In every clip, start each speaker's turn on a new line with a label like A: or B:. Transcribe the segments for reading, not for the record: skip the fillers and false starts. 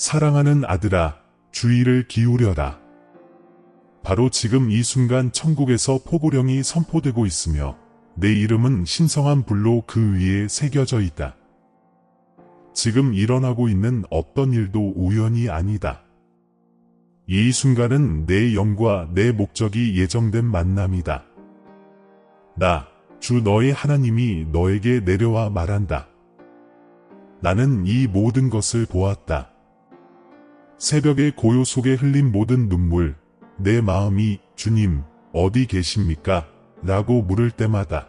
A: 사랑하는 아들아, 주의를 기울여라. 바로 지금 이 순간 천국에서 포고령이 선포되고 있으며 내 이름은 신성한 불로 그 위에 새겨져 있다. 지금 일어나고 있는 어떤 일도 우연이 아니다. 이 순간은 내 영과 내 목적이 예정된 만남이다. 나, 주 너의 하나님이 너에게 내려와 말한다. 나는 이 모든 것을 보았다. 새벽의 고요 속에 흘린 모든 눈물, 내 마음이 주님, 어디 계십니까? 라고 물을 때마다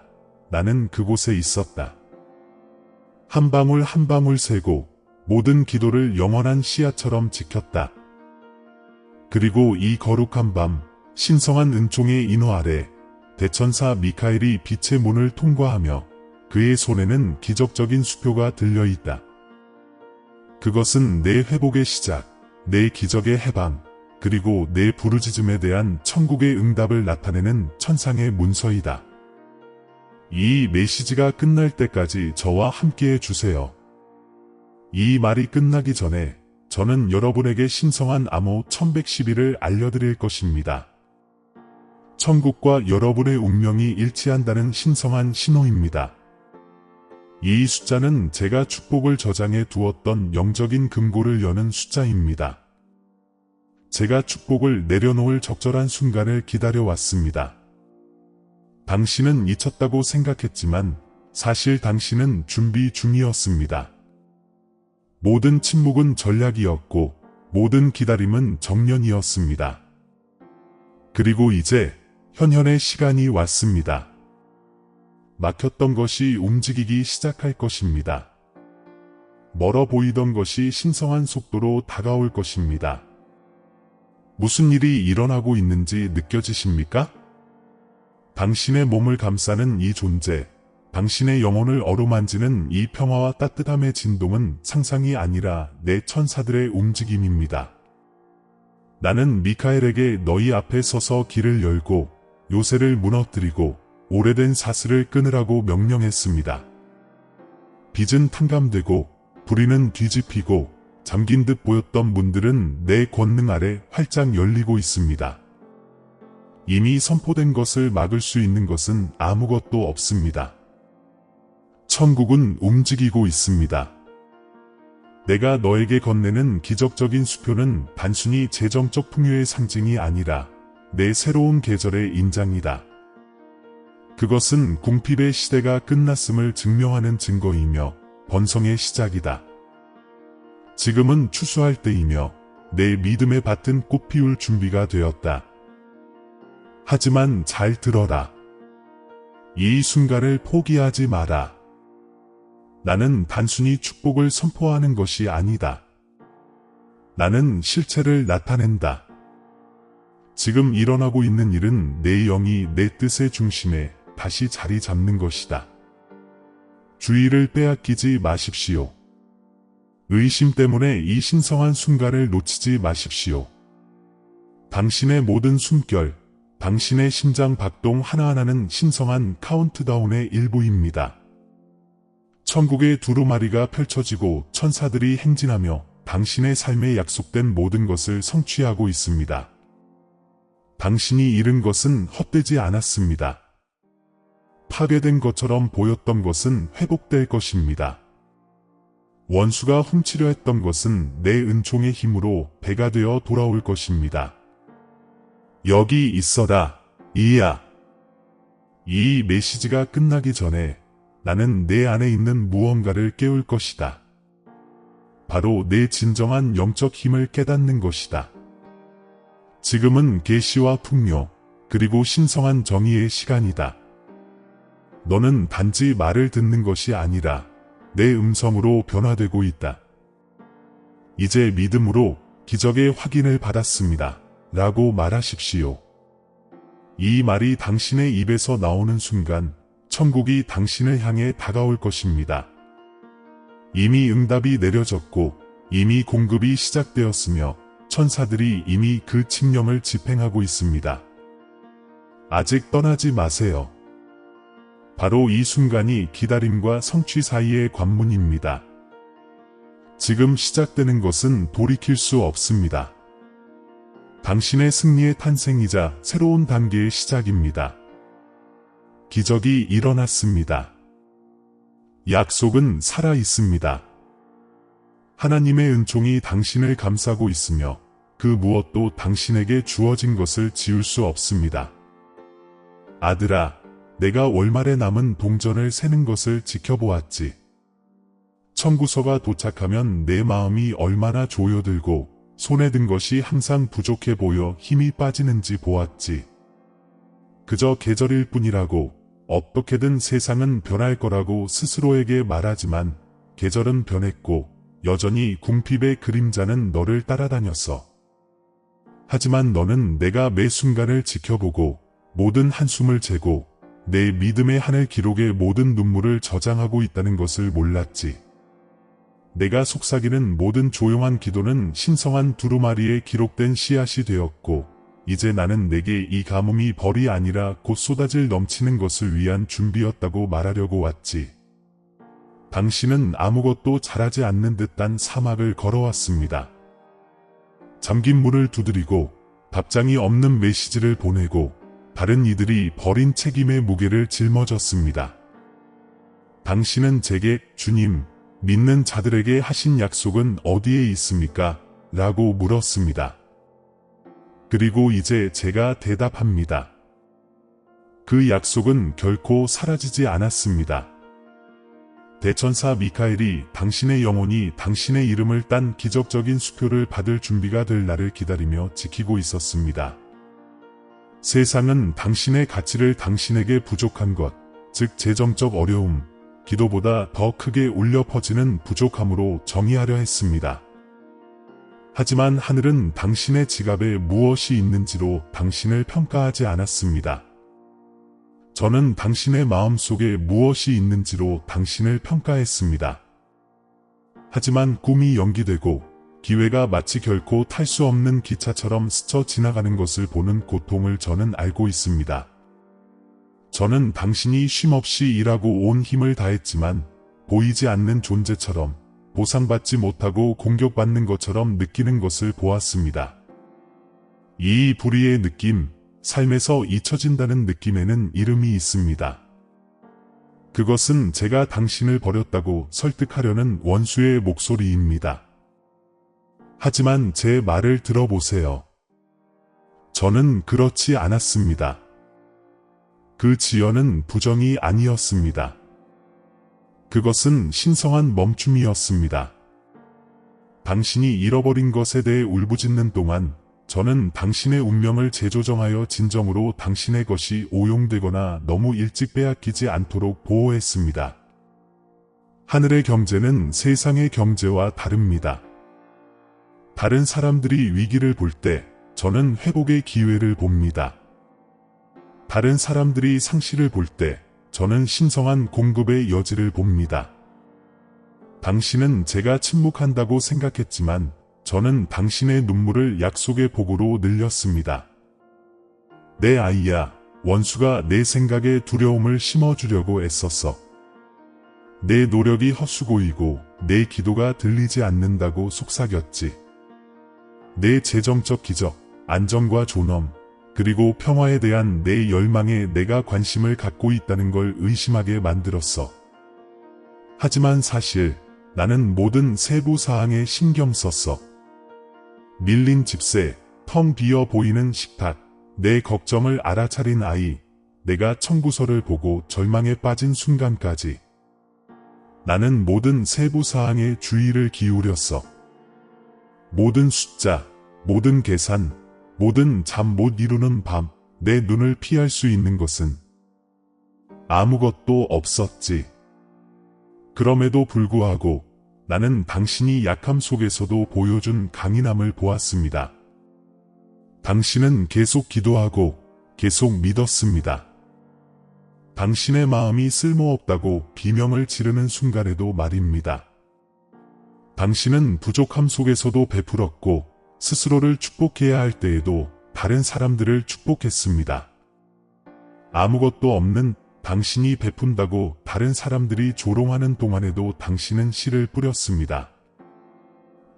A: 나는 그곳에 있었다. 한 방울 한 방울 세고 모든 기도를 영원한 씨앗처럼 지켰다. 그리고 이 거룩한 밤, 신성한 은총의 인호 아래 대천사 미카엘이 빛의 문을 통과하며 그의 손에는 기적적인 수표가 들려있다. 그것은 내 회복의 시작, 내 기적의 해방, 그리고 내 부르짖음에 대한 천국의 응답을 나타내는 천상의 문서이다. 이 메시지가 끝날 때까지 저와 함께해 주세요. 이 말이 끝나기 전에 저는 여러분에게 신성한 암호 1111을 알려드릴 것입니다. 천국과 여러분의 운명이 일치한다는 신성한 신호입니다. 이 숫자는 제가 축복을 저장해 두었던 영적인 금고를 여는 숫자입니다. 제가 축복을 내려놓을 적절한 순간을 기다려왔습니다. 당신은 잊혔다고 생각했지만 사실 당신은 준비 중이었습니다. 모든 침묵은 전략이었고 모든 기다림은 정련이었습니다. 그리고 이제 현현의 시간이 왔습니다. 막혔던 것이 움직이기 시작할 것입니다. 멀어 보이던 것이 신성한 속도로 다가올 것입니다. 무슨 일이 일어나고 있는지 느껴지십니까? 당신의 몸을 감싸는 이 존재, 당신의 영혼을 어루만지는 이 평화와 따뜻함의 진동은 상상이 아니라 내 천사들의 움직임입니다. 나는 미카엘에게 너희 앞에 서서 길을 열고 요새를 무너뜨리고 오래된 사슬을 끊으라고 명령했습니다. 빛은 탕감되고 불의는 뒤집히고 잠긴 듯 보였던 문들은 내 권능 아래 활짝 열리고 있습니다. 이미 선포된 것을 막을 수 있는 것은 아무것도 없습니다. 천국은 움직이고 있습니다. 내가 너에게 건네는 기적적인 수표는 단순히 재정적 풍요의 상징이 아니라 내 새로운 계절의 인장이다. 그것은 궁핍의 시대가 끝났음을 증명하는 증거이며 번성의 시작이다. 지금은 추수할 때이며 내 믿음의 밭은 꽃 피울 준비가 되었다. 하지만 잘 들어라. 이 순간을 포기하지 마라. 나는 단순히 축복을 선포하는 것이 아니다. 나는 실체를 나타낸다. 지금 일어나고 있는 일은 내 영이 내 뜻의 중심에 다시 자리 잡는 것이다. 주의를 빼앗기지 마십시오. 의심 때문에 이 신성한 순간을 놓치지 마십시오. 당신의 모든 숨결, 당신의 심장 박동 하나하나는 신성한 카운트다운의 일부입니다. 천국의 두루마리가 펼쳐지고 천사들이 행진하며 당신의 삶에 약속된 모든 것을 성취하고 있습니다. 당신이 잃은 것은 헛되지 않았습니다. 파괴된 것처럼 보였던 것은 회복될 것입니다. 원수가 훔치려 했던 것은 내 은총의 힘으로 배가 되어 돌아올 것입니다. 여기 있어라, 이야. 이 메시지가 끝나기 전에 나는 내 안에 있는 무언가를 깨울 것이다. 바로 내 진정한 영적 힘을 깨닫는 것이다. 지금은 계시와 풍요, 그리고 신성한 정의의 시간이다. 너는 단지 말을 듣는 것이 아니라 내 음성으로 변화되고 있다. 이제 믿음으로 기적의 확인을 받았습니다. 라고 말하십시오. 이 말이 당신의 입에서 나오는 순간 천국이 당신을 향해 다가올 것입니다. 이미 응답이 내려졌고 이미 공급이 시작되었으며 천사들이 이미 그 칙령을 집행하고 있습니다. 아직 떠나지 마세요. 바로 이 순간이 기다림과 성취 사이의 관문입니다. 지금 시작되는 것은 돌이킬 수 없습니다. 당신의 승리의 탄생이자 새로운 단계의 시작입니다. 기적이 일어났습니다. 약속은 살아 있습니다. 하나님의 은총이 당신을 감싸고 있으며 그 무엇도 당신에게 주어진 것을 지울 수 없습니다. 아들아, 내가 월말에 남은 동전을 세는 것을 지켜보았지. 청구서가 도착하면 내 마음이 얼마나 조여들고 손에 든 것이 항상 부족해 보여 힘이 빠지는지 보았지. 그저 계절일 뿐이라고, 어떻게든 세상은 변할 거라고 스스로에게 말하지만 계절은 변했고 여전히 궁핍의 그림자는 너를 따라다녔어. 하지만 너는 내가 매 순간을 지켜보고 모든 한숨을 재고 내 믿음의 하늘 기록에 모든 눈물을 저장하고 있다는 것을 몰랐지. 내가 속삭이는 모든 조용한 기도는 신성한 두루마리에 기록된 씨앗이 되었고 이제 나는 내게 이 가뭄이 벌이 아니라 곧 쏟아질 넘치는 것을 위한 준비였다고 말하려고 왔지. 당신은 아무것도 잘하지 않는 듯한 사막을 걸어왔습니다. 잠긴 문을 두드리고 답장이 없는 메시지를 보내고 다른 이들이 버린 책임의 무게를 짊어졌습니다. 당신은 제게 주님, 믿는 자들에게 하신 약속은 어디에 있습니까? 라고 물었습니다. 그리고 이제 제가 대답합니다. 그 약속은 결코 사라지지 않았습니다. 대천사 미카엘이 당신의 영혼이 당신의 이름을 딴 기적적인 수표를 받을 준비가 될 날을 기다리며 지키고 있었습니다. 세상은 당신의 가치를 당신에게 부족한 것, 즉 재정적 어려움, 기도보다 더 크게 울려 퍼지는 부족함으로 정의하려 했습니다. 하지만 하늘은 당신의 지갑에 무엇이 있는지로 당신을 평가하지 않았습니다. 저는 당신의 마음속에 무엇이 있는지로 당신을 평가했습니다. 하지만 꿈이 연기되고 기회가 마치 결코 탈 수 없는 기차처럼 스쳐 지나가는 것을 보는 고통을 저는 알고 있습니다. 저는 당신이 쉼없이 일하고 온 힘을 다했지만 보이지 않는 존재처럼 보상받지 못하고 공격받는 것처럼 느끼는 것을 보았습니다. 이 불의의 느낌, 삶에서 잊혀진다는 느낌에는 이름이 있습니다. 그것은 제가 당신을 버렸다고 설득하려는 원수의 목소리입니다. 하지만 제 말을 들어보세요. 저는 그렇지 않았습니다. 그 지연은 부정이 아니었습니다. 그것은 신성한 멈춤이었습니다. 당신이 잃어버린 것에 대해 울부짖는 동안 저는 당신의 운명을 재조정하여 진정으로 당신의 것이 오용되거나 너무 일찍 빼앗기지 않도록 보호했습니다. 하늘의 경제는 세상의 경제와 다릅니다. 다른 사람들이 위기를 볼 때 저는 회복의 기회를 봅니다. 다른 사람들이 상실을 볼 때 저는 신성한 공급의 여지를 봅니다. 당신은 제가 침묵한다고 생각했지만 저는 당신의 눈물을 약속의 복으로 늘렸습니다. 내 아이야, 원수가 내 생각에 두려움을 심어주려고 애썼어. 내 노력이 헛수고이고 내 기도가 들리지 않는다고 속삭였지. 내 재정적 기적, 안정과 존엄, 그리고 평화에 대한 내 열망에 내가 관심을 갖고 있다는 걸 의심하게 만들었어. 하지만 사실 나는 모든 세부 사항에 신경 썼어. 밀린 집세, 텅 비어 보이는 식탁, 내 걱정을 알아차린 아이, 내가 청구서를 보고 절망에 빠진 순간까지. 나는 모든 세부 사항에 주의를 기울였어. 모든 숫자, 모든 계산, 모든 잠 못 이루는 밤, 내 눈을 피할 수 있는 것은 아무것도 없었지. 그럼에도 불구하고 나는 당신이 약함 속에서도 보여준 강인함을 보았습니다. 당신은 계속 기도하고 계속 믿었습니다. 당신의 마음이 쓸모없다고 비명을 지르는 순간에도 말입니다. 당신은 부족함 속에서도 베풀었고 스스로를 축복해야 할 때에도 다른 사람들을 축복했습니다. 아무것도 없는 당신이 베푼다고 다른 사람들이 조롱하는 동안에도 당신은 씨를 뿌렸습니다.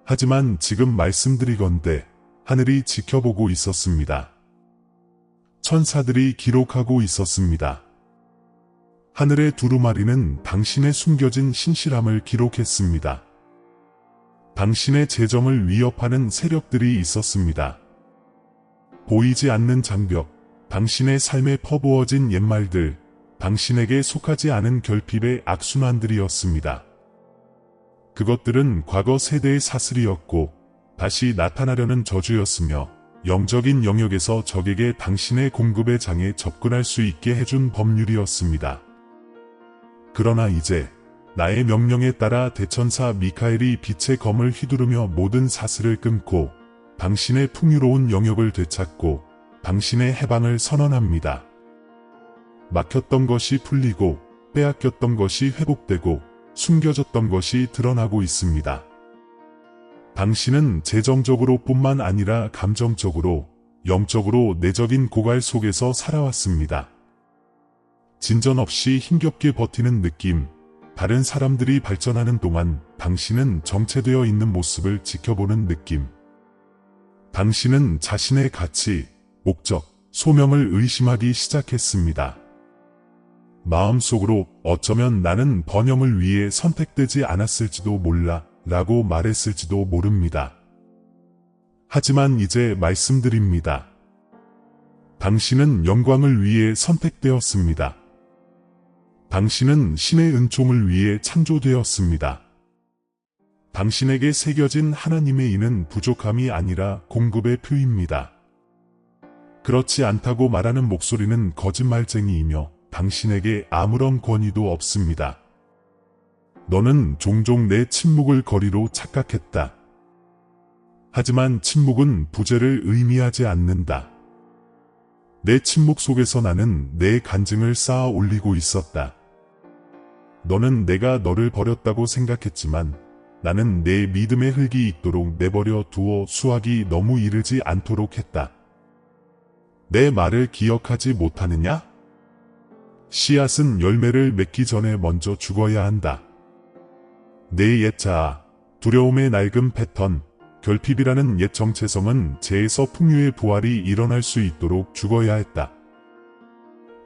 A: 하지만 지금 말씀드리건대 하늘이 지켜보고 있었습니다. 천사들이 기록하고 있었습니다. 하늘의 두루마리는 당신의 숨겨진 신실함을 기록했습니다. 당신의 재정을 위협하는 세력들이 있었습니다. 보이지 않는 장벽, 당신의 삶에 퍼부어진 옛말들, 당신에게 속하지 않은 결핍의 악순환들이었습니다. 그것들은 과거 세대의 사슬이었고 다시 나타나려는 저주였으며 영적인 영역에서 적에게 당신의 공급의 장에 접근할 수 있게 해준 법률이었습니다. 그러나 이제 나의 명령에 따라 대천사 미카엘이 빛의 검을 휘두르며 모든 사슬을 끊고 당신의 풍요로운 영역을 되찾고 당신의 해방을 선언합니다. 막혔던 것이 풀리고 빼앗겼던 것이 회복되고 숨겨졌던 것이 드러나고 있습니다. 당신은 재정적으로 뿐만 아니라 감정적으로, 영적으로 내적인 고갈 속에서 살아왔습니다. 진전 없이 힘겹게 버티는 느낌, 다른 사람들이 발전하는 동안 당신은 정체되어 있는 모습을 지켜보는 느낌. 당신은 자신의 가치, 목적, 소명을 의심하기 시작했습니다. 마음속으로 어쩌면 나는 번영을 위해 선택되지 않았을지도 몰라 라고 말했을지도 모릅니다. 하지만 이제 말씀드립니다. 당신은 영광을 위해 선택되었습니다. 당신은 신의 은총을 위해 창조되었습니다. 당신에게 새겨진 하나님의 인은 부족함이 아니라 공급의 표입니다. 그렇지 않다고 말하는 목소리는 거짓말쟁이이며 당신에게 아무런 권위도 없습니다. 너는 종종 내 침묵을 거리로 착각했다. 하지만 침묵은 부재를 의미하지 않는다. 내 침묵 속에서 나는 내 간증을 쌓아 올리고 있었다. 너는 내가 너를 버렸다고 생각했지만 나는 내 믿음의 흙이 있도록 내버려 두어 수확이 너무 이르지 않도록 했다. 내 말을 기억하지 못하느냐? 씨앗은 열매를 맺기 전에 먼저 죽어야 한다. 내 옛 자아, 두려움의 낡은 패턴, 결핍이라는 옛 정체성은 재에서 풍요의 부활이 일어날 수 있도록 죽어야 했다.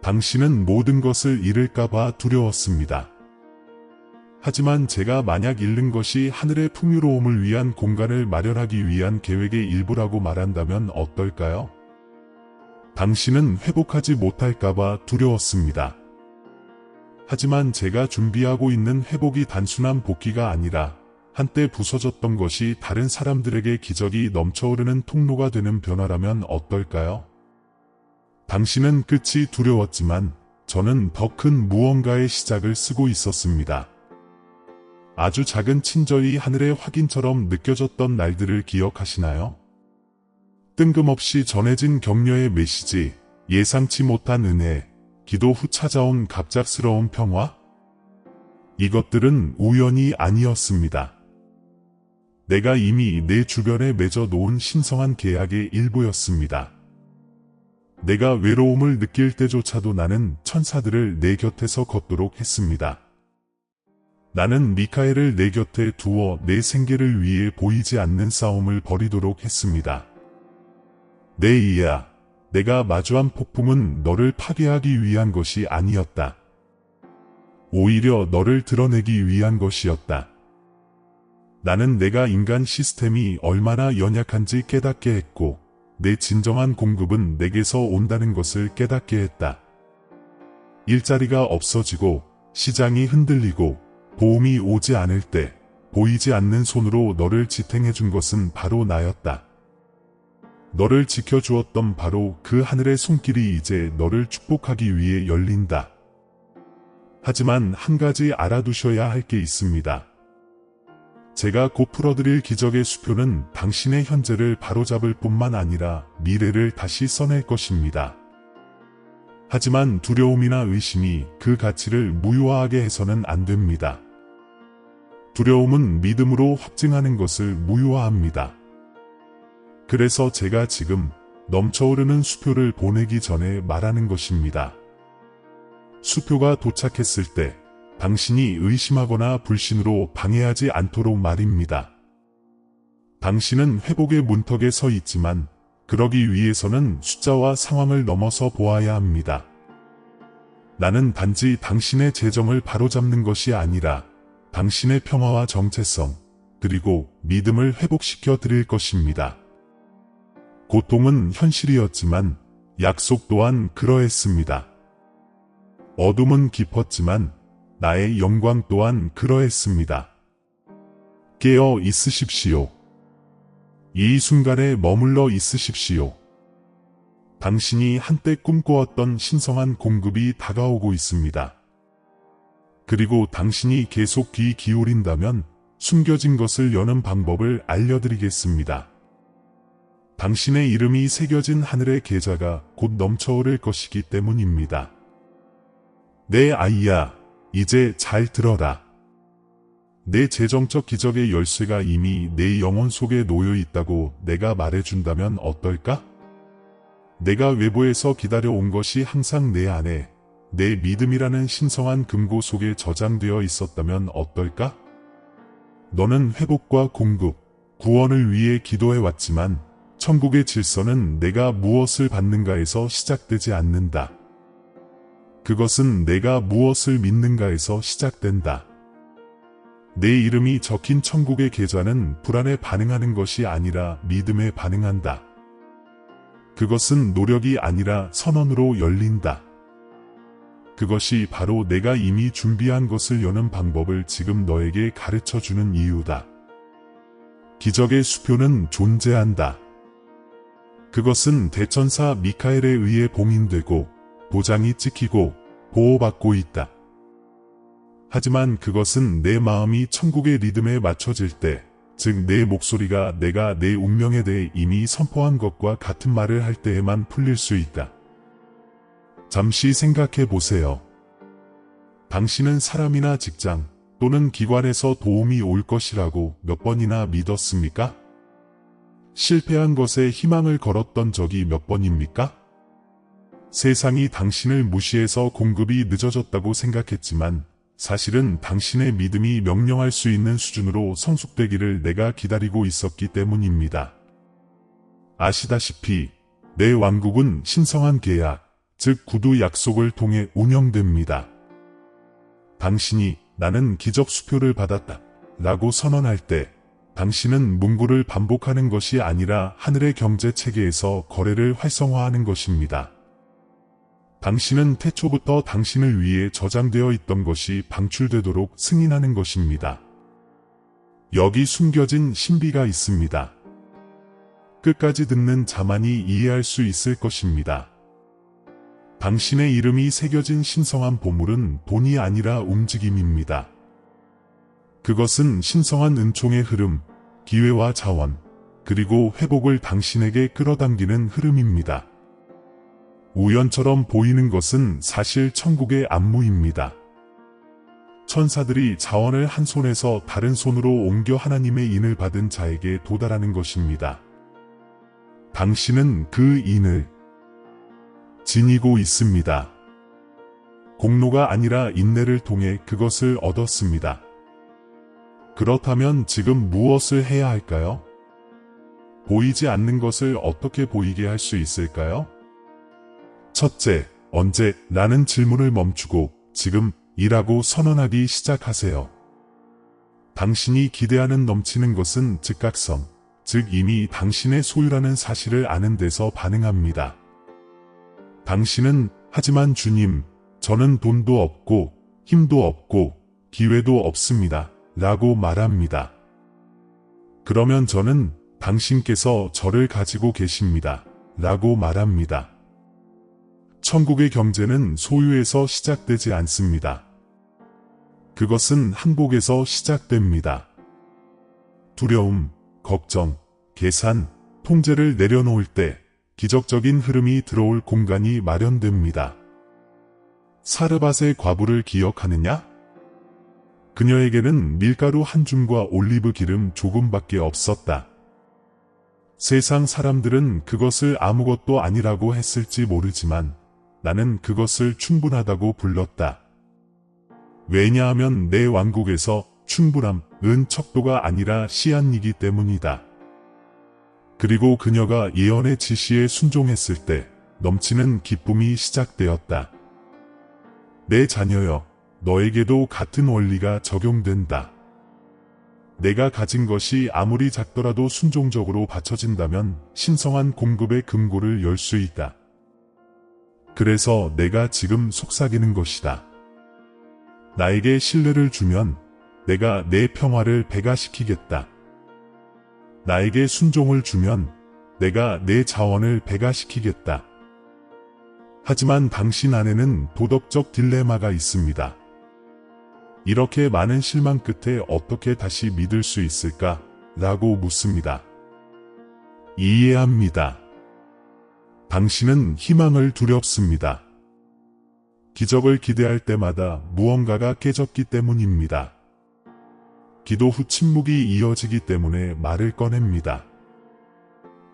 A: 당신은 모든 것을 잃을까봐 두려웠습니다. 하지만 제가 만약 잃는 것이 하늘의 풍요로움을 위한 공간을 마련하기 위한 계획의 일부라고 말한다면 어떨까요? 당신은 회복하지 못할까봐 두려웠습니다. 하지만 제가 준비하고 있는 회복이 단순한 복귀가 아니라 한때 부서졌던 것이 다른 사람들에게 기적이 넘쳐흐르는 통로가 되는 변화라면 어떨까요? 당신은 끝이 두려웠지만 저는 더 큰 무언가의 시작을 쓰고 있었습니다. 아주 작은 친절이 하늘의 확인처럼 느껴졌던 날들을 기억하시나요? 뜬금없이 전해진 격려의 메시지, 예상치 못한 은혜, 기도 후 찾아온 갑작스러운 평화? 이것들은 우연이 아니었습니다. 내가 이미 내 주변에 맺어 놓은 신성한 계약의 일부였습니다. 내가 외로움을 느낄 때조차도 나는 천사들을 내 곁에서 걷도록 했습니다. 나는 미카엘을 내 곁에 두어 내 생계를 위해 보이지 않는 싸움을 벌이도록 했습니다. 내 이야, 내가 마주한 폭풍은 너를 파괴하기 위한 것이 아니었다. 오히려 너를 드러내기 위한 것이었다. 나는 내가 인간 시스템이 얼마나 연약한지 깨닫게 했고 내 진정한 공급은 내게서 온다는 것을 깨닫게 했다. 일자리가 없어지고 시장이 흔들리고 도움이 오지 않을 때 보이지 않는 손으로 너를 지탱해준 것은 바로 나였다. 너를 지켜주었던 바로 그 하늘의 손길이 이제 너를 축복하기 위해 열린다. 하지만 한 가지 알아두셔야 할 게 있습니다. 제가 곧 풀어드릴 기적의 수표는 당신의 현재를 바로잡을 뿐만 아니라 미래를 다시 써낼 것입니다. 하지만 두려움이나 의심이 그 가치를 무효화하게 해서는 안 됩니다. 두려움은 믿음으로 확증하는 것을 무효화합니다. 그래서 제가 지금 넘쳐흐르는 수표를 보내기 전에 말하는 것입니다. 수표가 도착했을 때 당신이 의심하거나 불신으로 방해하지 않도록 말입니다. 당신은 회복의 문턱에 서 있지만 그러기 위해서는 숫자와 상황을 넘어서 보아야 합니다. 나는 단지 당신의 재정을 바로잡는 것이 아니라 당신의 평화와 정체성, 그리고 믿음을 회복시켜 드릴 것입니다. 고통은 현실이었지만 약속 또한 그러했습니다. 어둠은 깊었지만 나의 영광 또한 그러했습니다. 깨어 있으십시오. 이 순간에 머물러 있으십시오. 당신이 한때 꿈꿔왔던 신성한 공급이 다가오고 있습니다. 그리고 당신이 계속 귀 기울인다면 숨겨진 것을 여는 방법을 알려드리겠습니다. 당신의 이름이 새겨진 하늘의 계좌가 곧 넘쳐오를 것이기 때문입니다. 내 아이야, 이제 잘 들어라. 내 재정적 기적의 열쇠가 이미 내 영혼 속에 놓여 있다고 내가 말해준다면 어떨까? 내가 외부에서 기다려온 것이 항상 내 안에, 내 믿음이라는 신성한 금고 속에 저장되어 있었다면 어떨까? 너는 회복과 공급, 구원을 위해 기도해왔지만 천국의 질서는 내가 무엇을 받는가에서 시작되지 않는다. 그것은 내가 무엇을 믿는가에서 시작된다. 내 이름이 적힌 천국의 계좌는 불안에 반응하는 것이 아니라 믿음에 반응한다. 그것은 노력이 아니라 선언으로 열린다. 그것이 바로 내가 이미 준비한 것을 여는 방법을 지금 너에게 가르쳐주는 이유다. 기적의 수표는 존재한다. 그것은 대천사 미카엘에 의해 봉인되고 도장이 찍히고 보호받고 있다. 하지만 그것은 내 마음이 천국의 리듬에 맞춰질 때, 즉 내 목소리가 내가 내 운명에 대해 이미 선포한 것과 같은 말을 할 때에만 풀릴 수 있다. 잠시 생각해 보세요. 당신은 사람이나 직장 또는 기관에서 도움이 올 것이라고 몇 번이나 믿었습니까? 실패한 것에 희망을 걸었던 적이 몇 번입니까? 세상이 당신을 무시해서 공급이 늦어졌다고 생각했지만 사실은 당신의 믿음이 명령할 수 있는 수준으로 성숙되기를 내가 기다리고 있었기 때문입니다. 아시다시피 내 왕국은 신성한 계약, 즉 구두 약속을 통해 운영됩니다. 당신이 나는 기적 수표를 받았다 라고 선언할 때 당신은 문구를 반복하는 것이 아니라 하늘의 경제 체계에서 거래를 활성화하는 것입니다. 당신은 태초부터 당신을 위해 저장되어 있던 것이 방출되도록 승인하는 것입니다. 여기 숨겨진 신비가 있습니다. 끝까지 듣는 자만이 이해할 수 있을 것입니다. 당신의 이름이 새겨진 신성한 보물은 돈이 아니라 움직임입니다. 그것은 신성한 은총의 흐름, 기회와 자원, 그리고 회복을 당신에게 끌어당기는 흐름입니다. 우연처럼 보이는 것은 사실 천국의 안무입니다. 천사들이 자원을 한 손에서 다른 손으로 옮겨 하나님의 인을 받은 자에게 도달하는 것입니다. 당신은 그 인을 지니고 있습니다. 공로가 아니라 인내를 통해 그것을 얻었습니다. 그렇다면 지금 무엇을 해야 할까요? 보이지 않는 것을 어떻게 보이게 할 수 있을까요? 첫째, 언제? 라는 질문을 멈추고 지금 이라고 선언하기 시작하세요. 당신이 기대하는 넘치는 것은 즉각성, 즉 이미 당신의 소유라는 사실을 아는 데서 반응합니다. 당신은 하지만 주님, 저는 돈도 없고 힘도 없고 기회도 없습니다. 라고 말합니다. 그러면 저는 당신께서 저를 가지고 계십니다. 라고 말합니다. 천국의 경제는 소유에서 시작되지 않습니다. 그것은 한복에서 시작됩니다. 두려움, 걱정, 계산, 통제를 내려놓을 때 기적적인 흐름이 들어올 공간이 마련됩니다. 사르밧의 과부를 기억하느냐? 그녀에게는 밀가루 한 줌과 올리브 기름 조금밖에 없었다. 세상 사람들은 그것을 아무것도 아니라고 했을지 모르지만 나는 그것을 충분하다고 불렀다. 왜냐하면 내 왕국에서 충분함은 척도가 아니라 씨앗이기 때문이다. 그리고 그녀가 예언의 지시에 순종했을 때 넘치는 기쁨이 시작되었다. 내 자녀여, 너에게도 같은 원리가 적용된다. 내가 가진 것이 아무리 작더라도 순종적으로 바쳐진다면 신성한 공급의 금고를 열 수 있다. 그래서 내가 지금 속삭이는 것이다. 나에게 신뢰를 주면 내가 내 평화를 배가시키겠다. 나에게 순종을 주면 내가 내 자원을 배가시키겠다. 하지만 당신 안에는 도덕적 딜레마가 있습니다. 이렇게 많은 실망 끝에 어떻게 다시 믿을 수 있을까? 라고 묻습니다. 이해합니다. 당신은 희망을 두렵습니다. 기적을 기대할 때마다 무언가가 깨졌기 때문입니다. 기도 후 침묵이 이어지기 때문에 말을 꺼냅니다.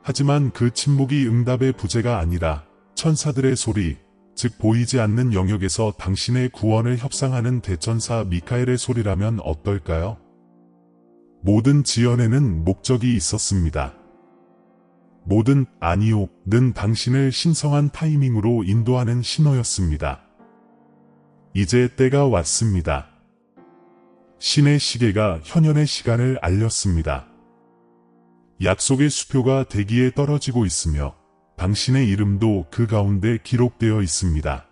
A: 하지만 그 침묵이 응답의 부재가 아니라 천사들의 소리, 즉 보이지 않는 영역에서 당신의 구원을 협상하는 대천사 미카엘의 소리라면 어떨까요? 모든 지연에는 목적이 있었습니다. 모든 아니요는 당신을 신성한 타이밍으로 인도하는 신호였습니다. 이제 때가 왔습니다. 신의 시계가 현현의 시간을 알렸습니다. 약속의 수표가 대기에 떨어지고 있으며 당신의 이름도 그 가운데 기록되어 있습니다.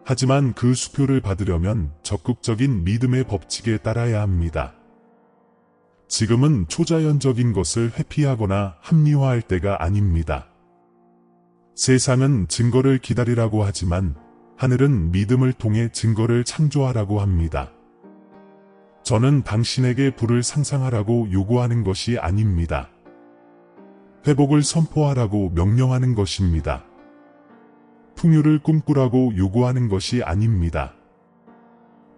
A: 하지만 그 수표를 받으려면 적극적인 믿음의 법칙에 따라야 합니다. 지금은 초자연적인 것을 회피하거나 합리화할 때가 아닙니다. 세상은 증거를 기다리라고 하지만 하늘은 믿음을 통해 증거를 창조하라고 합니다. 저는 당신에게 불을 상상하라고 요구하는 것이 아닙니다. 회복을 선포하라고 명령하는 것입니다. 풍요를 꿈꾸라고 요구하는 것이 아닙니다.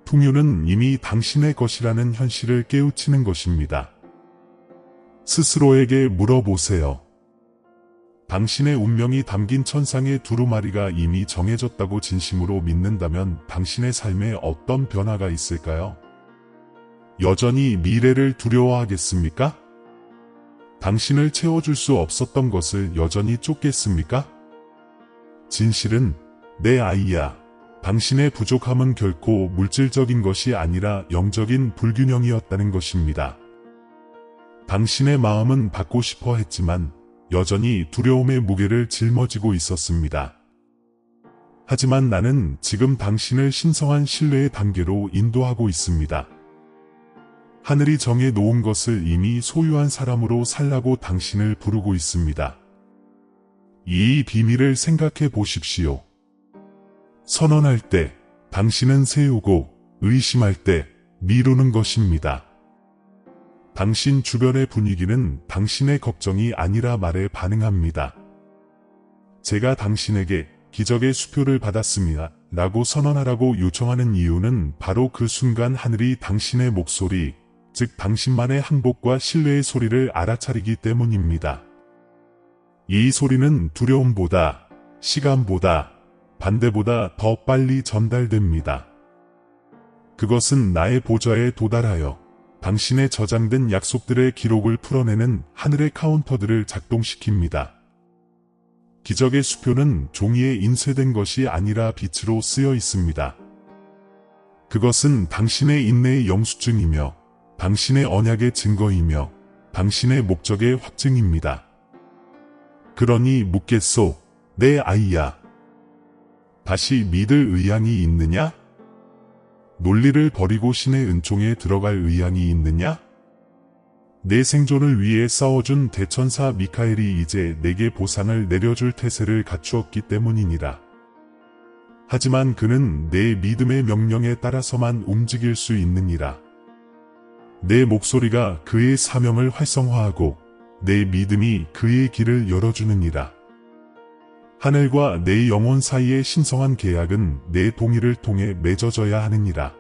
A: 풍요는 이미 당신의 것이라는 현실을 깨우치는 것입니다. 스스로에게 물어보세요. 당신의 운명이 담긴 천상의 두루마리가 이미 정해졌다고 진심으로 믿는다면 당신의 삶에 어떤 변화가 있을까요? 여전히 미래를 두려워하겠습니까? 당신을 채워줄 수 없었던 것을 여전히 쫓겠습니까? 진실은 내 아이야. 당신의 부족함은 결코 물질적인 것이 아니라 영적인 불균형이었다는 것입니다. 당신의 마음은 받고 싶어 했지만 여전히 두려움의 무게를 짊어지고 있었습니다. 하지만 나는 지금 당신을 신성한 신뢰의 단계로 인도하고 있습니다. 하늘이 정해 놓은 것을 이미 소유한 사람으로 살라고 당신을 부르고 있습니다. 이 비밀을 생각해 보십시오. 선언할 때 당신은 세우고 의심할 때 미루는 것입니다. 당신 주변의 분위기는 당신의 걱정이 아니라 말에 반응합니다. 제가 당신에게 기적의 수표를 받았습니다. 라고 선언하라고 요청하는 이유는 바로 그 순간 하늘이 당신의 목소리, 즉 당신만의 항복과 신뢰의 소리를 알아차리기 때문입니다. 이 소리는 두려움보다, 시간보다, 반대보다 더 빨리 전달됩니다. 그것은 나의 보좌에 도달하여 당신의 저장된 약속들의 기록을 풀어내는 하늘의 카운터들을 작동시킵니다. 기적의 수표는 종이에 인쇄된 것이 아니라 빛으로 쓰여 있습니다. 그것은 당신의 인내의 영수증이며 당신의 언약의 증거이며 당신의 목적의 확증입니다. 그러니 묻겠소, 내 아이야. 다시 믿을 의향이 있느냐? 논리를 버리고 신의 은총에 들어갈 의향이 있느냐? 내 생존을 위해 싸워준 대천사 미카엘이 이제 내게 보상을 내려줄 태세를 갖추었기 때문이니라. 하지만 그는 내 믿음의 명령에 따라서만 움직일 수 있느니라. 내 목소리가 그의 사명을 활성화하고 내 믿음이 그의 길을 열어주느니라. 하늘과 내 영혼 사이의 신성한 계약은 내 동의를 통해 맺어져야 하느니라.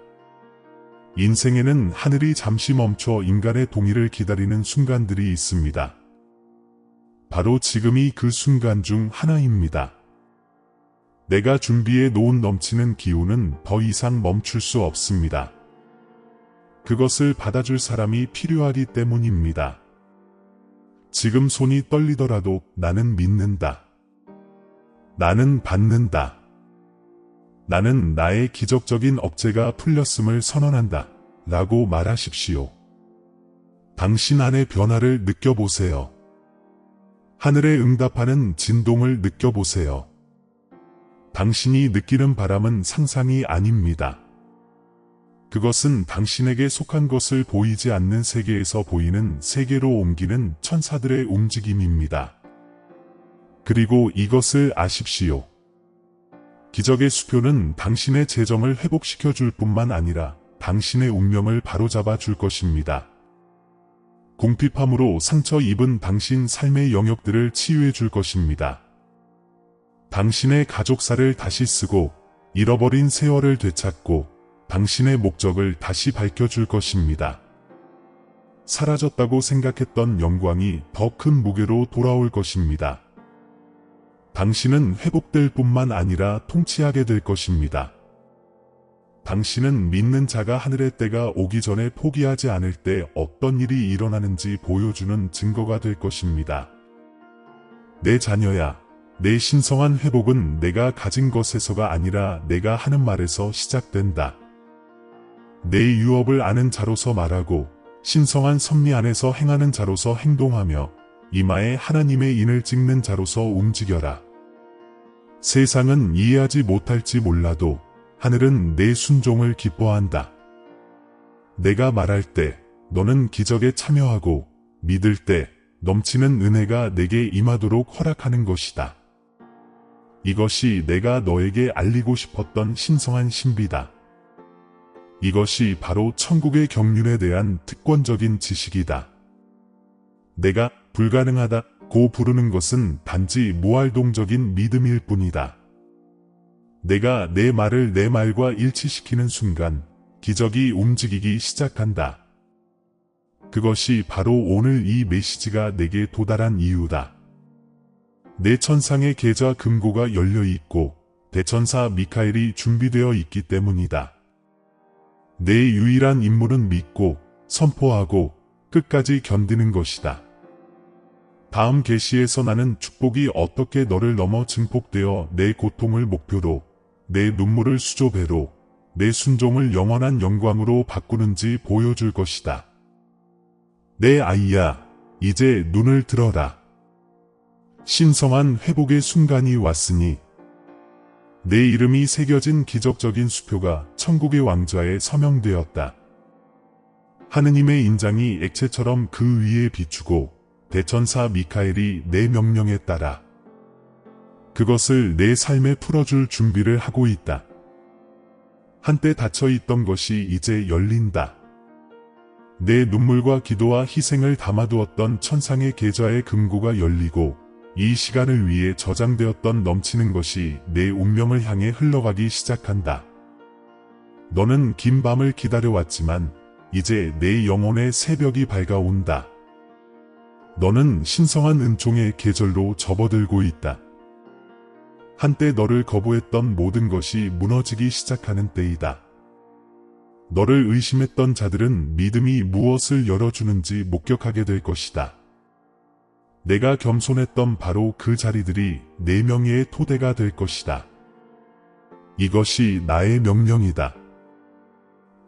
A: 인생에는 하늘이 잠시 멈춰 인간의 동의를 기다리는 순간들이 있습니다. 바로 지금이 그 순간 중 하나입니다. 내가 준비해 놓은 넘치는 기운은 더 이상 멈출 수 없습니다. 그것을 받아줄 사람이 필요하기 때문입니다. 지금 손이 떨리더라도 나는 믿는다. 나는 받는다. 나는 나의 기적적인 억제가 풀렸음을 선언한다. 라고 말하십시오. 당신 안의 변화를 느껴보세요. 하늘에 응답하는 진동을 느껴보세요. 당신이 느끼는 바람은 상상이 아닙니다. 그것은 당신에게 속한 것을 보이지 않는 세계에서 보이는 세계로 옮기는 천사들의 움직임입니다. 그리고 이것을 아십시오. 기적의 수표는 당신의 재정을 회복시켜 줄 뿐만 아니라 당신의 운명을 바로잡아 줄 것입니다. 궁핍함으로 상처 입은 당신 삶의 영역들을 치유해 줄 것입니다. 당신의 가족사를 다시 쓰고 잃어버린 세월을 되찾고 당신의 목적을 다시 밝혀줄 것입니다. 사라졌다고 생각했던 영광이 더 큰 무게로 돌아올 것입니다. 당신은 회복될 뿐만 아니라 통치하게 될 것입니다. 당신은 믿는 자가 하늘의 때가 오기 전에 포기하지 않을 때 어떤 일이 일어나는지 보여주는 증거가 될 것입니다. 내 자녀야, 내 신성한 회복은 내가 가진 것에서가 아니라 내가 하는 말에서 시작된다. 내 유업을 아는 자로서 말하고 신성한 섭리 안에서 행하는 자로서 행동하며 이마에 하나님의 인을 찍는 자로서 움직여라. 세상은 이해하지 못할지 몰라도 하늘은 내 순종을 기뻐한다. 내가 말할 때 너는 기적에 참여하고 믿을 때 넘치는 은혜가 내게 임하도록 허락하는 것이다. 이것이 내가 너에게 알리고 싶었던 신성한 신비다. 이것이 바로 천국의 경륜에 대한 특권적인 지식이다. 내가 불가능하다고 부르는 것은 단지 무활동적인 믿음일 뿐이다. 내가 내 말을 내 말과 일치시키는 순간 기적이 움직이기 시작한다. 그것이 바로 오늘 이 메시지가 내게 도달한 이유다. 내 천상의 계좌 금고가 열려 있고 대천사 미카엘이 준비되어 있기 때문이다. 내 유일한 임무는 믿고 선포하고 끝까지 견디는 것이다. 다음 계시에서 나는 축복이 어떻게 너를 넘어 증폭되어 내 고통을 목표로, 내 눈물을 수조배로, 내 순종을 영원한 영광으로 바꾸는지 보여줄 것이다. 내 아이야, 이제 눈을 들어라. 신성한 회복의 순간이 왔으니 내 이름이 새겨진 기적적인 수표가 천국의 왕좌에 서명되었다. 하느님의 인장이 액체처럼 그 위에 비추고 대천사 미카엘이 내 명령에 따라 그것을 내 삶에 풀어줄 준비를 하고 있다. 한때 닫혀있던 것이 이제 열린다. 내 눈물과 기도와 희생을 담아두었던 천상의 계좌의 금고가 열리고 이 시간을 위해 저장되었던 넘치는 것이 내 운명을 향해 흘러가기 시작한다. 너는 긴 밤을 기다려왔지만 이제 내 영혼의 새벽이 밝아온다. 너는 신성한 은총의 계절로 접어들고 있다. 한때 너를 거부했던 모든 것이 무너지기 시작하는 때이다. 너를 의심했던 자들은 믿음이 무엇을 열어주는지 목격하게 될 것이다. 내가 겸손했던 바로 그 자리들이 내 명예의 토대가 될 것이다. 이것이 나의 명령이다.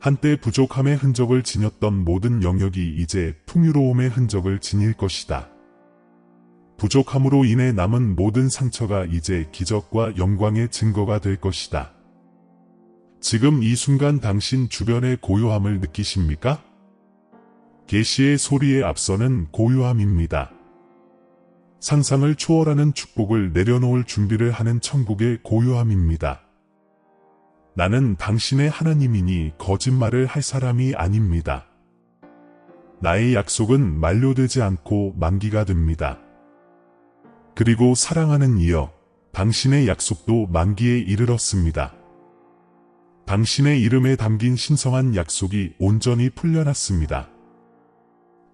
A: 한때 부족함의 흔적을 지녔던 모든 영역이 이제 풍요로움의 흔적을 지닐 것이다. 부족함으로 인해 남은 모든 상처가 이제 기적과 영광의 증거가 될 것이다. 지금 이 순간 당신 주변의 고요함을 느끼십니까? 계시의 소리에 앞서는 고요함입니다. 상상을 초월하는 축복을 내려놓을 준비를 하는 천국의 고요함입니다. 나는 당신의 하나님이니 거짓말을 할 사람이 아닙니다. 나의 약속은 만료되지 않고 만기가 됩니다. 그리고 사랑하는 이여, 당신의 약속도 만기에 이르렀습니다. 당신의 이름에 담긴 신성한 약속이 온전히 풀려났습니다.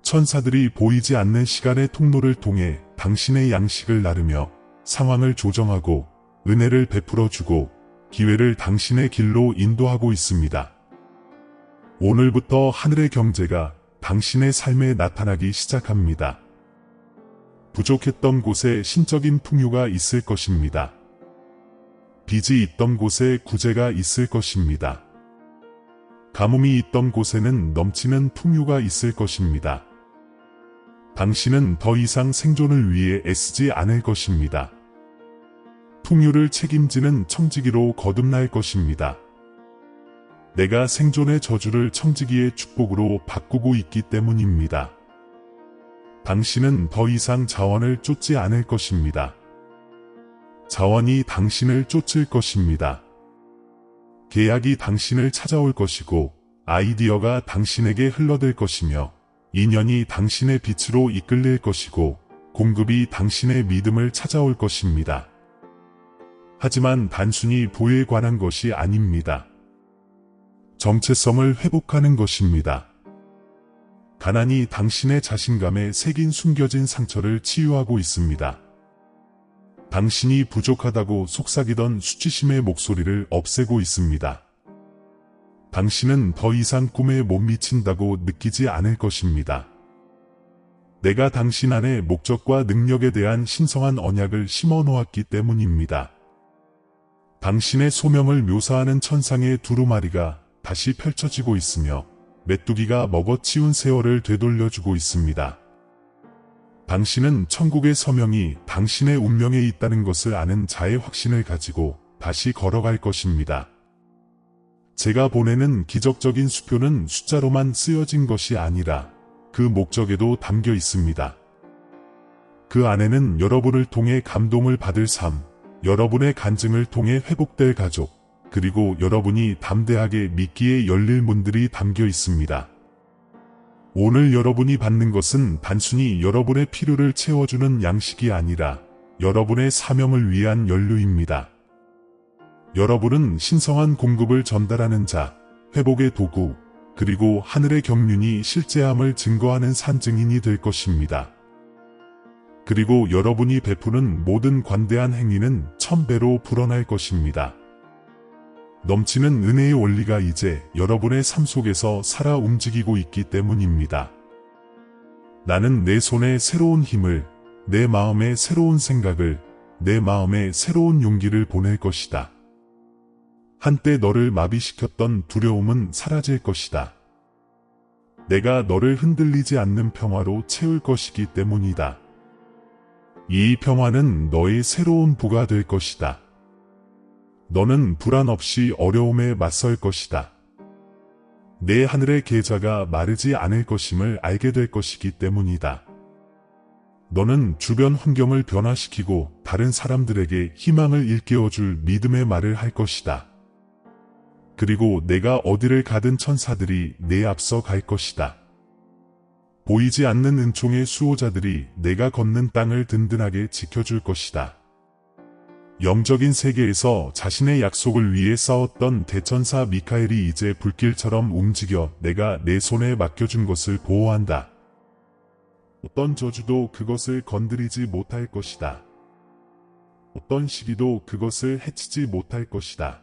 A: 천사들이 보이지 않는 시간의 통로를 통해 당신의 양식을 나르며 상황을 조정하고 은혜를 베풀어주고 기회를 당신의 길로 인도하고 있습니다. 오늘부터 하늘의 경제가 당신의 삶에 나타나기 시작합니다. 부족했던 곳에 신적인 풍요가 있을 것입니다. 빚이 있던 곳에 구제가 있을 것입니다. 가뭄이 있던 곳에는 넘치는 풍요가 있을 것입니다. 당신은 더 이상 생존을 위해 애쓰지 않을 것입니다. 풍요를 책임지는 청지기로 거듭날 것입니다. 내가 생존의 저주를 청지기의 축복으로 바꾸고 있기 때문입니다. 당신은 더 이상 자원을 쫓지 않을 것입니다. 자원이 당신을 쫓을 것입니다. 계약이 당신을 찾아올 것이고 아이디어가 당신에게 흘러들 것이며 인연이 당신의 빛으로 이끌릴 것이고 공급이 당신의 믿음을 찾아올 것입니다. 하지만 단순히 부에 관한 것이 아닙니다. 정체성을 회복하는 것입니다. 가난이 당신의 자신감에 새긴 숨겨진 상처를 치유하고 있습니다. 당신이 부족하다고 속삭이던 수치심의 목소리를 없애고 있습니다. 당신은 더 이상 꿈에 못 미친다고 느끼지 않을 것입니다. 내가 당신 안에 목적과 능력에 대한 신성한 언약을 심어 놓았기 때문입니다. 당신의 소명을 묘사하는 천상의 두루마리가 다시 펼쳐지고 있으며 메뚜기가 먹어치운 세월을 되돌려주고 있습니다. 당신은 천국의 서명이 당신의 운명에 있다는 것을 아는 자의 확신을 가지고 다시 걸어갈 것입니다. 제가 보내는 기적적인 수표는 숫자로만 쓰여진 것이 아니라 그 목적에도 담겨 있습니다. 그 안에는 여러분을 통해 감동을 받을 삶, 여러분의 간증을 통해 회복될 가족, 그리고 여러분이 담대하게 믿기에 열릴 문들이 담겨 있습니다. 오늘 여러분이 받는 것은 단순히 여러분의 필요를 채워주는 양식이 아니라 여러분의 사명을 위한 연료입니다. 여러분은 신성한 공급을 전달하는 자, 회복의 도구, 그리고 하늘의 경륜이 실제함을 증거하는 산증인이 될 것입니다. 그리고 여러분이 베푸는 모든 관대한 행위는 1000배로 불어날 것입니다. 넘치는 은혜의 원리가 이제 여러분의 삶 속에서 살아 움직이고 있기 때문입니다. 나는 내 손에 새로운 힘을, 내 마음에 새로운 생각을, 내 마음에 새로운 용기를 보낼 것이다. 한때 너를 마비시켰던 두려움은 사라질 것이다. 내가 너를 흔들리지 않는 평화로 채울 것이기 때문이다. 이 평화는 너의 새로운 부가 될 것이다. 너는 불안 없이 어려움에 맞설 것이다. 내 하늘의 계좌가 마르지 않을 것임을 알게 될 것이기 때문이다. 너는 주변 환경을 변화시키고 다른 사람들에게 희망을 일깨워줄 믿음의 말을 할 것이다. 그리고 내가 어디를 가든 천사들이 내 앞서 갈 것이다. 보이지 않는 은총의 수호자들이 내가 걷는 땅을 든든하게 지켜줄 것이다. 영적인 세계에서 자신의 약속을 위해 싸웠던 대천사 미카엘이 이제 불길처럼 움직여 내가 내 손에 맡겨준 것을 보호한다. 어떤 저주도 그것을 건드리지 못할 것이다. 어떤 시기도 그것을 해치지 못할 것이다.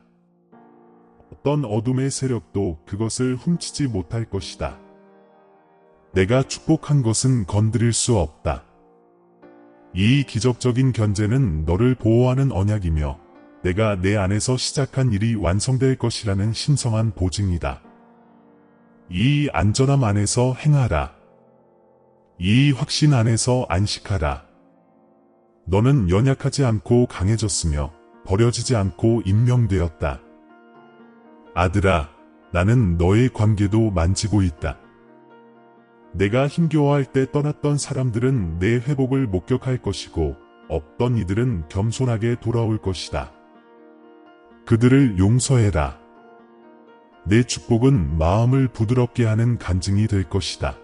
A: 어떤 어둠의 세력도 그것을 훔치지 못할 것이다. 내가 축복한 것은 건드릴 수 없다. 이 기적적인 견제는 너를 보호하는 언약이며 내가 내 안에서 시작한 일이 완성될 것이라는 신성한 보증이다. 이 안전함 안에서 행하라. 이 확신 안에서 안식하라. 너는 연약하지 않고 강해졌으며 버려지지 않고 임명되었다. 아들아, 나는 너의 관계도 만지고 있다. 내가 힘겨워할 때 떠났던 사람들은 내 회복을 목격할 것이고 없던 이들은 겸손하게 돌아올 것이다. 그들을 용서해라. 내 축복은 마음을 부드럽게 하는 간증이 될 것이다.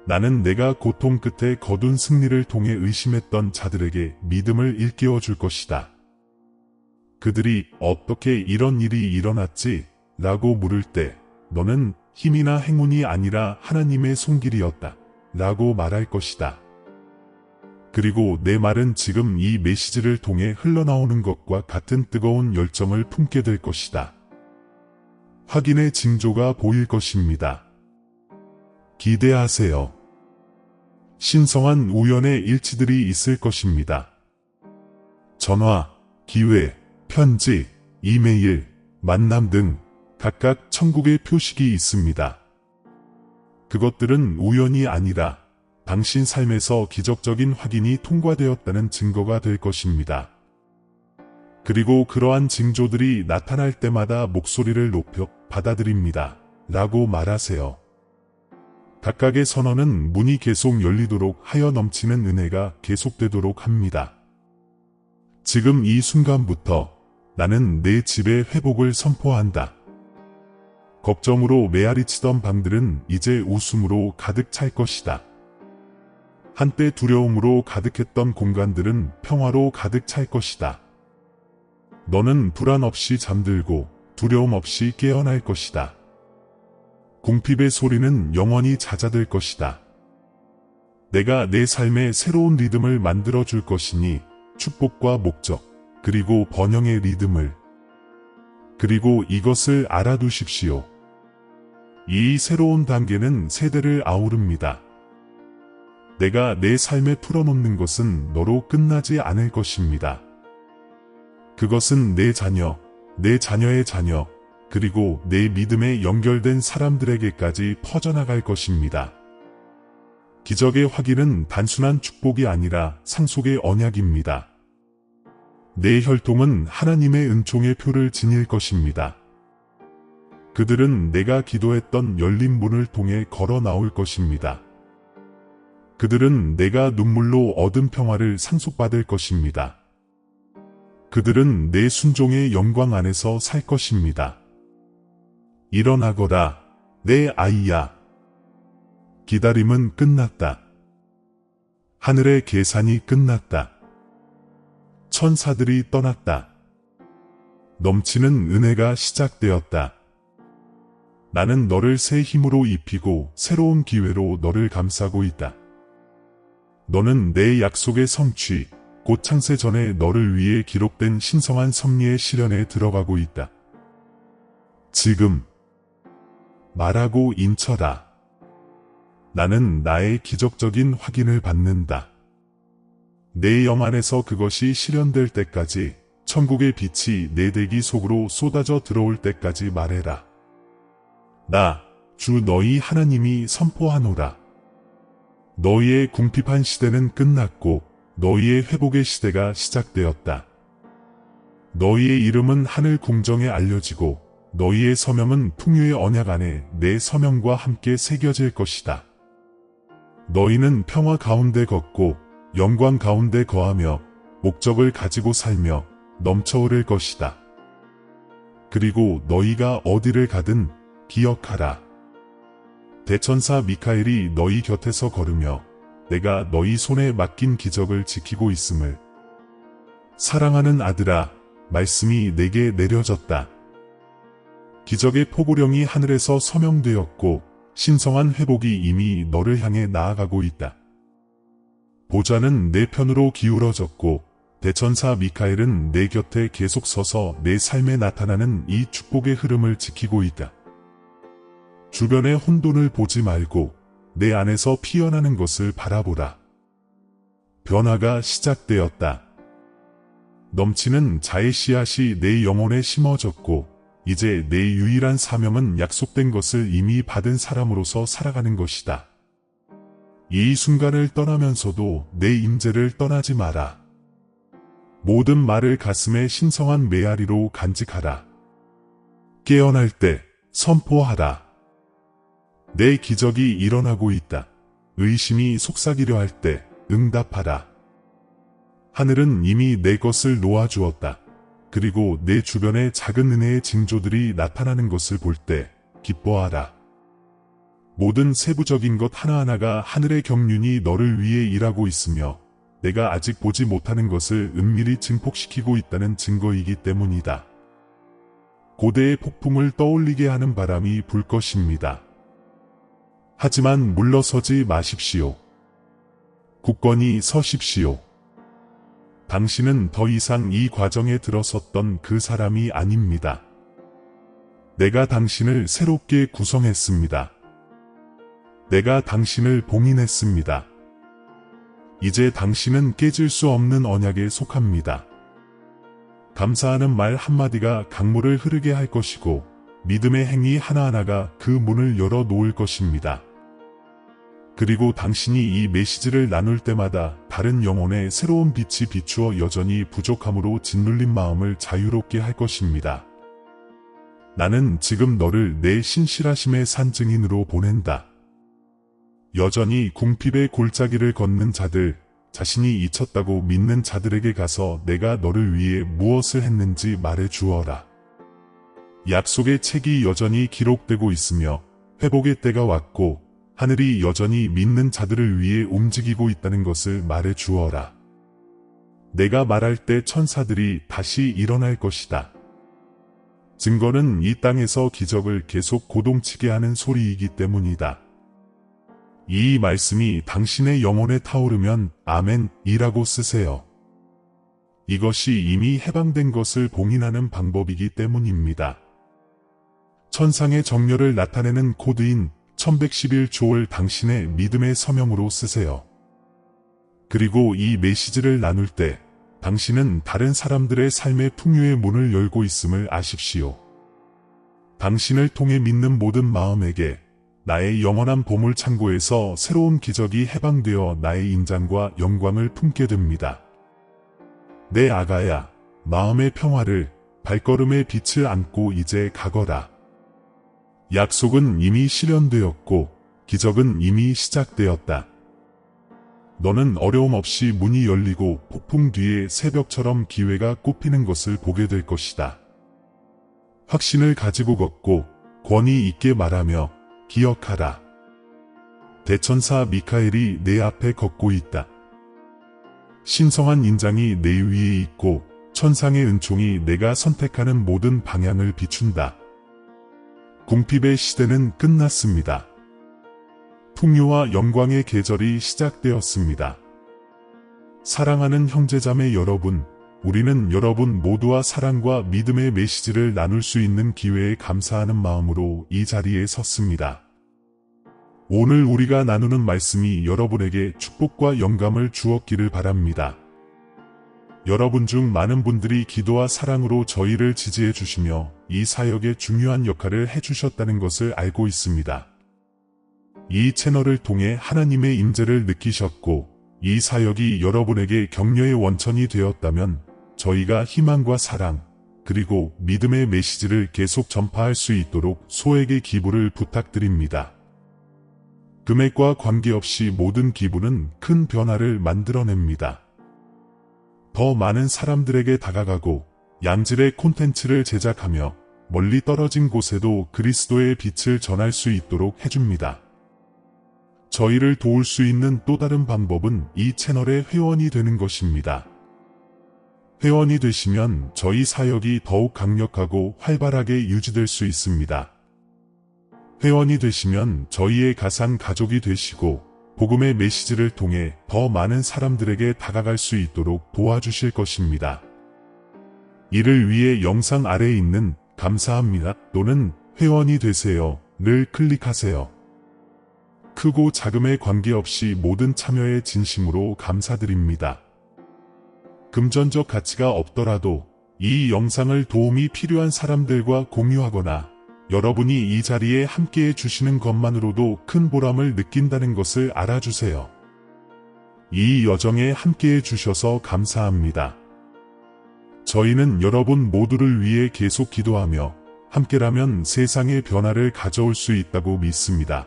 A: 나는 내가 고통 끝에 거둔 승리를 통해 의심했던 자들에게 믿음을 일깨워 줄 것이다. 그들이 어떻게 이런 일이 일어났지? 라고 물을 때 너는 힘이나 행운이 아니라 하나님의 손길이었다. 라고 말할 것이다. 그리고 내 말은 지금 이 메시지를 통해 흘러나오는 것과 같은 뜨거운 열정을 품게 될 것이다. 확인의 징조가 보일 것입니다. 기대하세요. 신성한 우연의 일치들이 있을 것입니다. 전화, 기회, 편지, 이메일, 만남 등 각각 천국의 표식이 있습니다. 그것들은 우연이 아니라 당신 삶에서 기적적인 확인이 통과되었다는 증거가 될 것입니다. 그리고 그러한 징조들이 나타날 때마다 목소리를 높여 받아들입니다. 라고 말하세요. 각각의 선언은 문이 계속 열리도록 하여 넘치는 은혜가 계속되도록 합니다. 지금 이 순간부터 나는 내 집의 회복을 선포한다. 걱정으로 메아리치던 방들은 이제 웃음으로 가득 찰 것이다. 한때 두려움으로 가득했던 공간들은 평화로 가득 찰 것이다. 너는 불안 없이 잠들고 두려움 없이 깨어날 것이다. 궁핍의 소리는 영원히 잦아들 것이다. 내가 내 삶에 새로운 리듬을 만들어 줄 것이니 축복과 목적, 그리고 번영의 리듬을. 그리고 이것을 알아두십시오. 이 새로운 단계는 세대를 아우릅니다. 내가 내 삶에 풀어놓는 것은 너로 끝나지 않을 것입니다. 그것은 내 자녀, 내 자녀의 자녀, 그리고 내 믿음에 연결된 사람들에게까지 퍼져나갈 것입니다. 기적의 확인은 단순한 축복이 아니라 상속의 언약입니다. 내 혈통은 하나님의 은총의 표를 지닐 것입니다. 그들은 내가 기도했던 열린 문을 통해 걸어 나올 것입니다. 그들은 내가 눈물로 얻은 평화를 상속받을 것입니다. 그들은 내 순종의 영광 안에서 살 것입니다. 일어나거라, 내 아이야. 기다림은 끝났다. 하늘의 계산이 끝났다. 천사들이 떠났다. 넘치는 은혜가 시작되었다. 나는 너를 새 힘으로 입히고 새로운 기회로 너를 감싸고 있다. 너는 내 약속의 성취, 곧 창세 전에 너를 위해 기록된 신성한 섭리의 실현에 들어가고 있다. 지금 말하고 인쳐라. 나는 나의 기적적인 확인을 받는다. 내 영 안에서 그것이 실현될 때까지, 천국의 빛이 내 대기 속으로 쏟아져 들어올 때까지 말해라. 나, 주 너희 하나님이 선포하노라. 너희의 궁핍한 시대는 끝났고 너희의 회복의 시대가 시작되었다. 너희의 이름은 하늘 궁정에 알려지고 너희의 서명은 풍요의 언약 안에 내 서명과 함께 새겨질 것이다. 너희는 평화 가운데 걷고 영광 가운데 거하며 목적을 가지고 살며 넘쳐오를 것이다. 그리고 너희가 어디를 가든 기억하라. 대천사 미카엘이 너희 곁에서 걸으며 내가 너희 손에 맡긴 기적을 지키고 있음을. 사랑하는 아들아, 말씀이 내게 내려졌다. 기적의 포고령이 하늘에서 서명되었고 신성한 회복이 이미 너를 향해 나아가고 있다. 보좌는 내 편으로 기울어졌고 대천사 미카엘은 내 곁에 계속 서서 내 삶에 나타나는 이 축복의 흐름을 지키고 있다. 주변의 혼돈을 보지 말고 내 안에서 피어나는 것을 바라보라. 변화가 시작되었다. 넘치는 자의 씨앗이 내 영혼에 심어졌고 이제 내 유일한 사명은 약속된 것을 이미 받은 사람으로서 살아가는 것이다. 이 순간을 떠나면서도 내 임재를 떠나지 마라. 모든 말을 가슴에 신성한 메아리로 간직하라. 깨어날 때 선포하라. 내 기적이 일어나고 있다. 의심이 속삭이려 할 때 응답하라. 하늘은 이미 내 것을 놓아주었다. 그리고 내 주변에 작은 은혜의 징조들이 나타나는 것을 볼 때 기뻐하라. 모든 세부적인 것 하나하나가 하늘의 경륜이 너를 위해 일하고 있으며 내가 아직 보지 못하는 것을 은밀히 증폭시키고 있다는 증거이기 때문이다. 고대의 폭풍을 떠올리게 하는 바람이 불 것입니다. 하지만 물러서지 마십시오. 굳건히 서십시오. 당신은 더 이상 이 과정에 들어섰던 그 사람이 아닙니다. 내가 당신을 새롭게 구성했습니다. 내가 당신을 봉인했습니다. 이제 당신은 깨질 수 없는 언약에 속합니다. 감사하는 말 한마디가 강물을 흐르게 할 것이고 믿음의 행위 하나하나가 그 문을 열어 놓을 것입니다. 그리고 당신이 이 메시지를 나눌 때마다 다른 영혼의 새로운 빛이 비추어 여전히 부족함으로 짓눌린 마음을 자유롭게 할 것입니다. 나는 지금 너를 내 신실하심의 산증인으로 보낸다. 여전히 궁핍의 골짜기를 걷는 자들, 자신이 잊혔다고 믿는 자들에게 가서 내가 너를 위해 무엇을 했는지 말해 주어라. 약속의 책이 여전히 기록되고 있으며 회복의 때가 왔고 하늘이 여전히 믿는 자들을 위해 움직이고 있다는 것을 말해 주어라. 내가 말할 때 천사들이 다시 일어날 것이다. 증거는 이 땅에서 기적을 계속 고동치게 하는 소리이기 때문이다. 이 말씀이 당신의 영혼에 타오르면 아멘이라고 쓰세요. 이것이 이미 해방된 것을 봉인하는 방법이기 때문입니다. 천상의 정렬을 나타내는 코드인 1111조를 당신의 믿음의 서명으로 쓰세요. 그리고 이 메시지를 나눌 때 당신은 다른 사람들의 삶의 풍요의 문을 열고 있음을 아십시오. 당신을 통해 믿는 모든 마음에게 나의 영원한 보물 창고에서 새로운 기적이 해방되어 나의 인장과 영광을 품게 됩니다. 내 아가야, 마음의 평화를, 발걸음의 빛을 안고 이제 가거라. 약속은 이미 실현되었고 기적은 이미 시작되었다. 너는 어려움 없이 문이 열리고 폭풍 뒤에 새벽처럼 기회가 꽃피는 것을 보게 될 것이다. 확신을 가지고 걷고 권위 있게 말하며 기억하라. 대천사 미카엘이 내 앞에 걷고 있다. 신성한 인장이 내 위에 있고 천상의 은총이 내가 선택하는 모든 방향을 비춘다. 궁핍의 시대는 끝났습니다. 풍요와 영광의 계절이 시작되었습니다. 사랑하는 형제자매 여러분, 우리는 여러분 모두와 사랑과 믿음의 메시지를 나눌 수 있는 기회에 감사하는 마음으로 이 자리에 섰습니다. 오늘 우리가 나누는 말씀이 여러분에게 축복과 영감을 주었기를 바랍니다. 여러분 중 많은 분들이 기도와 사랑으로 저희를 지지해 주시며 이 사역에 중요한 역할을 해주셨다는 것을 알고 있습니다. 이 채널을 통해 하나님의 임재를 느끼셨고 이 사역이 여러분에게 격려의 원천이 되었다면 저희가 희망과 사랑 그리고 믿음의 메시지를 계속 전파할 수 있도록 소액의 기부를 부탁드립니다. 금액과 관계없이 모든 기부는 큰 변화를 만들어냅니다. 더 많은 사람들에게 다가가고 양질의 콘텐츠를 제작하며 멀리 떨어진 곳에도 그리스도의 빛을 전할 수 있도록 해줍니다. 저희를 도울 수 있는 또 다른 방법은 이 채널의 회원이 되는 것입니다. 회원이 되시면 저희 사역이 더욱 강력하고 활발하게 유지될 수 있습니다. 회원이 되시면 저희의 가상 가족이 되시고 복음의 메시지를 통해 더 많은 사람들에게 다가갈 수 있도록 도와주실 것입니다. 이를 위해 영상 아래에 있는 감사합니다 또는 회원이 되세요를 클릭하세요. 크고 작음에 관계없이 모든 참여에 진심으로 감사드립니다. 금전적 가치가 없더라도 이 영상을 도움이 필요한 사람들과 공유하거나 여러분이 이 자리에 함께해 주시는 것만으로도 큰 보람을 느낀다는 것을 알아주세요. 이 여정에 함께해 주셔서 감사합니다. 저희는 여러분 모두를 위해 계속 기도하며 함께라면 세상의 변화를 가져올 수 있다고 믿습니다.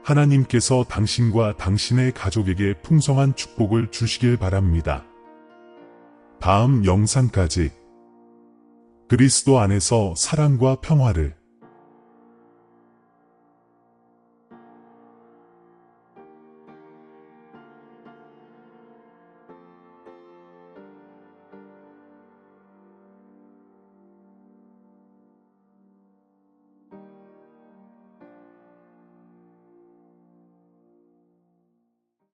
A: 하나님께서 당신과 당신의 가족에게 풍성한 축복을 주시길 바랍니다. 다음 영상까지 그리스도 안에서 사랑과 평화를